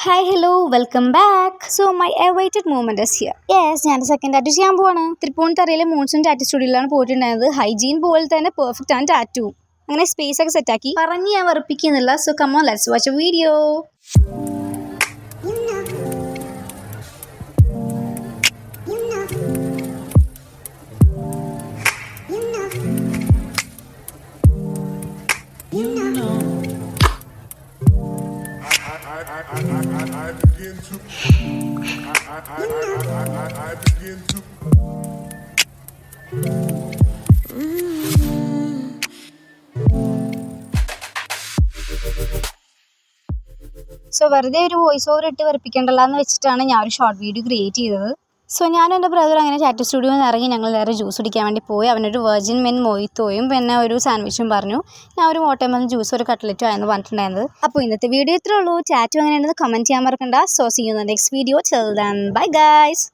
Hi hello welcome back. So my awaited movement is here. Yes, ഞാൻ second tattoo ചെയ്യാൻ പോവാണ്. തൃപ്പൂണിത്തറയിലെ മൂൺസൺ tattoo സ്റ്റുഡിയോയിലാണ് പോയിട്ടുണ്ടായത്. Hygiene പോലെ തന്നെ പെർഫെക്റ്റ് ആണ് ടാറ്റു. അങ്ങനെ സ്പേസ് ഒക്കെ സെറ്റാക്കി പറഞ്ഞ് ഞാൻ വെറുപ്പിക്കുന്നില്ല. So come on, let's watch a video. I begin to I begin to so വെറുതെ ഒരു വോയിസ് ഓവർ ഇട്ട് വെറുപ്പിക്കേണ്ടല്ലോ എന്ന് വെച്ചിട്ടാണ് ഞാൻ ഒരു ഷോർട്ട് വീഡിയോ ക്രിയേറ്റ് ചെയ്തത്. സോ ഞാനും എൻ്റെ ബ്രദർ അങ്ങനെ ടാറ്റു സ്റ്റുഡിയോയിൽ നിന്ന് ഇറങ്ങി ഞങ്ങൾ നേരെ ജ്യൂസ് കുടിക്കാൻ വേണ്ടി പോയി. അവനൊരു വെർജിൻ മെൻ മൊയ്ത്തോയും പിന്നെ ഒരു സാൻഡ്വിച്ചും പറഞ്ഞു. ഞാൻ ഒരു വാട്ടർമെലൺ ജ്യൂസ് ഒരു കട്ട്ലറ്റും ആയിരുന്നു പറഞ്ഞിട്ടുണ്ടായിരുന്നത്. അപ്പോൾ ഇന്നത്തെ വീഡിയോ ഇത്രേ ഉള്ളൂ. ടാറ്റു എങ്ങനെയുണ്ടെന്ന് കമൻറ്റ് ചെയ്യാൻ മറക്കണ്ട. So see you in the next video. Till then bye guys.